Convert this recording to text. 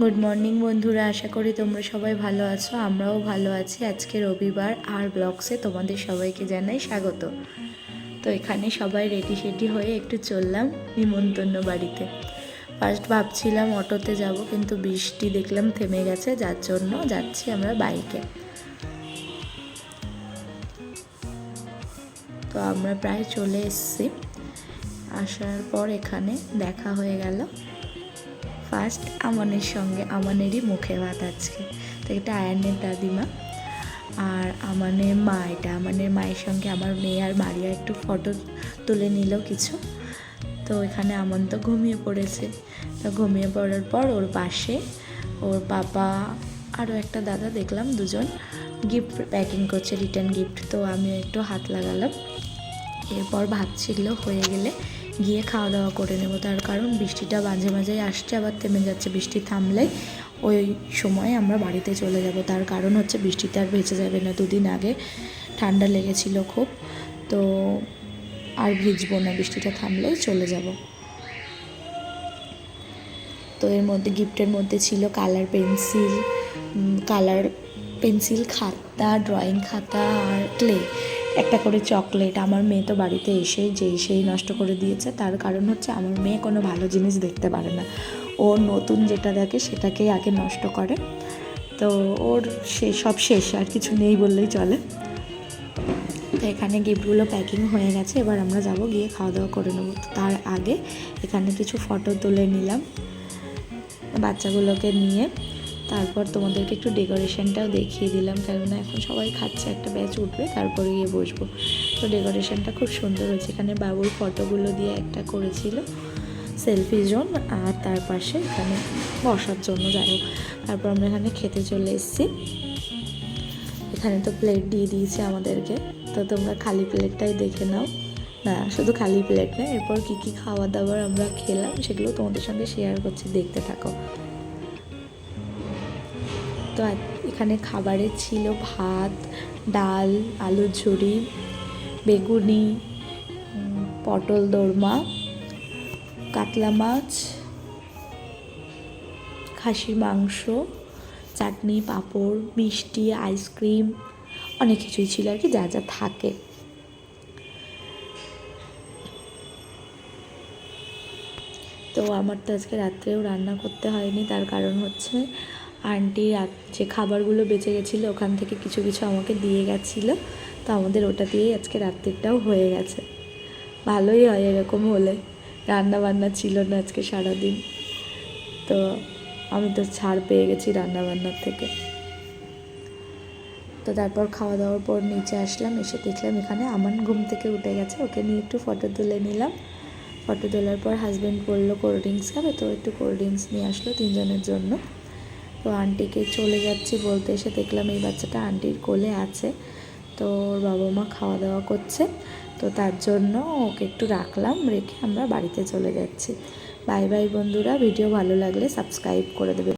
Good morning বন্ধুরা, আশা করি তোমরা সবাই ভালো আছো। আমরাও ভালো আছি। আজকে রবিবার আর ব্লগসে তোমাদের সবাইকে জানাই স্বাগত। তো এখানে সবাই রেডি সেডি হয়ে একটু চললাম নিমন্ত্রণ বাড়িতে। ফার্স্ট ভাবছিলাম অটোতে যাব, কিন্তু বৃষ্টি দেখলাম থেমে গেছে, যার জন্য যাচ্ছি আমরা বাইকে। তো আমরা প্রায় চলে এসেছি। আসার পর এখানে দেখা হয়ে গেল ফার্স্ট আমানের সঙ্গে। আমানেরই মুখে ভাত আজকে। তো এটা আয়ানের দাদিমা আর আমানের মা। এটা আমানের মায়ের সঙ্গে আমার মেয়ে আর মারিয়া একটু ফটো তুলে নিল কিছু। তো এখানে আমন তো ঘুমিয়ে পড়েছে। তো ঘুমিয়ে পড়ার পর ওর পাশে ওর বাবা আরও একটা দাদা দেখলাম, দুজন গিফট প্যাকিং করছে, রিটার্ন গিফট। তো আমিও একটু হাত লাগালাম। এরপর ভাবছিল হয়ে গেলে গিয়ে খাওয়া দাওয়া করে নেব, তার কারণ বৃষ্টিটা মাঝে মাঝেই আসছে, আবার থেমে যাচ্ছে। বৃষ্টি থামলে ওই সময় আমরা বাড়িতে চলে যাব। তার কারণ হচ্ছে বৃষ্টিতে আর ভেজে যাবে না। দুদিন আগে ঠান্ডা লেগেছিল খুব, তো আর ভিজবো না, বৃষ্টিটা থামলেই চলে যাব। তো এর মধ্যে গিফটের মধ্যে ছিল কালার পেন্সিল, খাতা, ড্রয়িং খাতা আর ক্লে, একটা করে চকলেট। আমার মেয়ে তো বাড়িতে এসেই নষ্ট করে দিয়েছে। তার কারণ হচ্ছে আমার মেয়ে কোনো ভালো জিনিস দেখতে পারে না। ও নতুন যেটা দেখে সেটাকেই আগে নষ্ট করে। তো ওর সব শেষ, আর কিছু নেই বললেই চলে। তো এখানে গিফটগুলো প্যাকিং হয়ে গেছে, এবার আমরা যাব গিয়ে খাওয়া দাওয়া করে নেবো। তার আগে এখানে কিছু ফটো তুলে নিলাম বাচ্চাগুলোকে নিয়ে। তারপর তোমাদেরকে একটু ডেকোরেশনটাও দেখিয়ে দিলাম, কেননা এখন সবাই খাচ্ছে, একটা ব্যাচ উঠবে তারপরে গিয়ে বসবো। তো ডেকোরেশনটা খুব সুন্দর হয়েছে। এখানে বাবুর ফটোগুলো দিয়ে একটা করেছিল সেলফি জোন, আর তার পাশে এখানে বসার জন্য, যাই হোক। তারপর আমরা এখানে খেতে চলে এসেছি। এখানে তো প্লেট দিয়ে দিয়েছে আমাদেরকে, তো তোমরা খালি প্লেটটাই দেখে নাও। না, শুধু খালি প্লেট না, এরপর কী কী খাওয়া দাওয়ার আমরা খেলাম সেগুলো তোমাদের সঙ্গে শেয়ার করছি, দেখতে থাকো। তো এখানে খাবারে ছিল ভাত, ডাল, আলুর ঝুড়ি, বেগুনি, পটল দোরমা, কাতলা মাছ, খাসির মাংস, চাটনি, পাঁপড়, মিষ্টি, আইসক্রিম, অনেক কিছুই ছিল আর কি, যা যা থাকে। তো আমার তো আজকে রাত্রেও রান্না করতে হয়নি, তার কারণ হচ্ছে আন্টি যে খাবারগুলো বেঁচে গেছিলো ওখান থেকে কিছু কিছু আমাকে দিয়ে গেছিলো। তো আমাদের ওটা দিয়েই আজকে রাত্রিটাও হয়ে গেছে। ভালোই হয় এরকম হলে। রান্না বান্না ছিল না আজকে সারাদিন, তো আমি তো ছাড় পেয়ে গেছি রান্না বান্নার থেকে। তো তারপর খাওয়া দাওয়ার পর নিচে আসলাম, এসে দেখলাম এখানে আমান ঘুম থেকে উঠে গেছে। ওকে নিয়ে একটু ফটো তুলে নিলাম। ফটো তোলার পর হাজব্যান্ড বললো কোল্ড ড্রিঙ্কস খাবে, তো একটু কোল্ড ড্রিঙ্কস নিয়ে আসলো তিনজনের জন্য। তো আন্টিকে চলে যাচ্ছি বলতে এসে দেখলাম এই বাচ্চাটা আন্টির কোলে আছে। তো ওর বাবা মা খাওয়া দাওয়া করছে, তো তার জন্য ওকে একটু রাখলাম, রেখে আমরা বাড়িতে চলে যাচ্ছি। বাই বাই বন্ধুরা, ভিডিও ভালো লাগলে সাবস্ক্রাইব করে দেবে।